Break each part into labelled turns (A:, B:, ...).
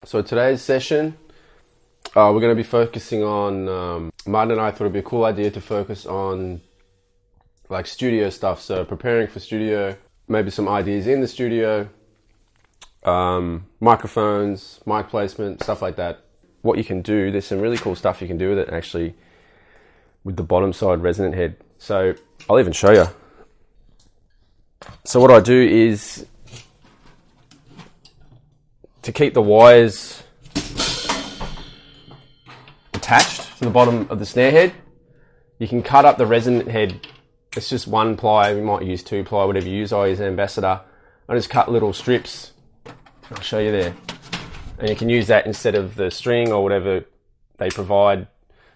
A: So today's session, we're going to be focusing on, Marthyn and I thought it'd be a cool idea to focus on like studio stuff. So preparing for studio, maybe some ideas in the studio, microphones, mic placement, stuff like that. What you can do, there's some really cool stuff you can do with it actually, with the bottom side resonant head. So I'll even show you. So what I do is, to keep the wires attached to the bottom of the snare head, you can cut up the resonant head. It's just one ply, you might use two ply, whatever you use. I use an ambassador. I just cut little strips. I'll show you there. And you can use that instead of the string or whatever they provide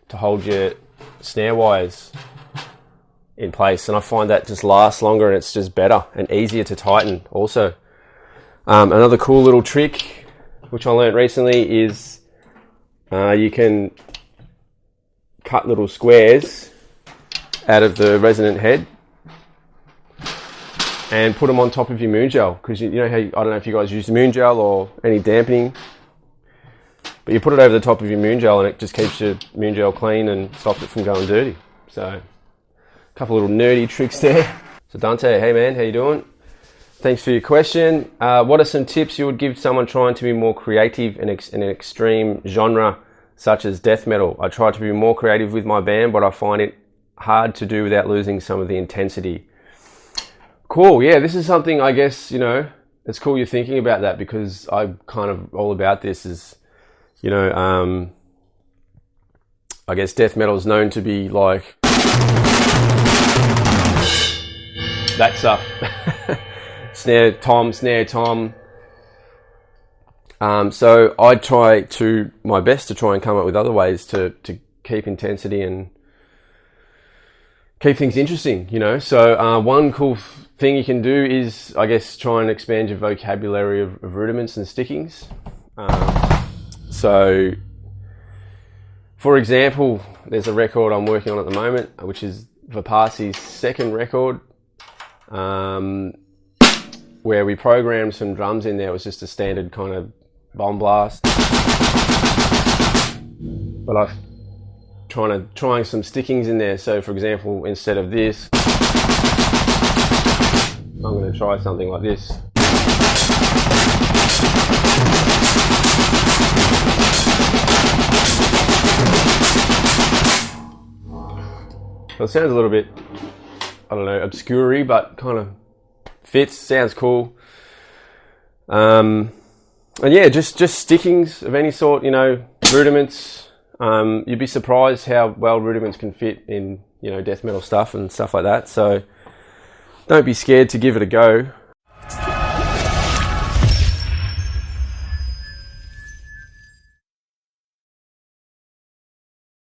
A: to hold your snare wires in place. And I find that just lasts longer and it's just better and easier to tighten also. Another cool little trick which I learned recently is you can cut little squares out of the resonant head and put them on top of your moon gel, because you know how, I don't know if you guys use moon gel or any dampening, but you put it over the top of your moon gel and it just keeps your moon gel clean and stops it from going dirty. So a couple little nerdy tricks there. So Dante, hey man, how you doing? Thanks for your question. What are some tips you would give someone trying to be more creative in an extreme genre such as death metal? I try to be more creative with my band, but I find it hard to do without losing some of the intensity. Cool, yeah, this is something, I guess, you know, it's cool you're thinking about that, because I'm kind of all about this is, you know, I guess death metal is known to be like that stuff. Snare tom. So I try to my best to try and come up with other ways to keep intensity and keep things interesting, you know. So one cool thing you can do is, I guess, try and expand your vocabulary of rudiments and stickings. So, for example, there's a record I'm working on at the moment, which is Vipasi's second record, where we programmed some drums in there. It was just a standard kind of bomb blast, but I've trying some stickings in there. So for example, instead of this, I'm going to try something like this. So it sounds a little bit, I don't know, obscure-y, but kind of fits, sounds cool. And yeah, just stickings of any sort, you know, rudiments. You'd be surprised how well rudiments can fit in, you know, death metal stuff and stuff like that. So don't be scared to give it a go.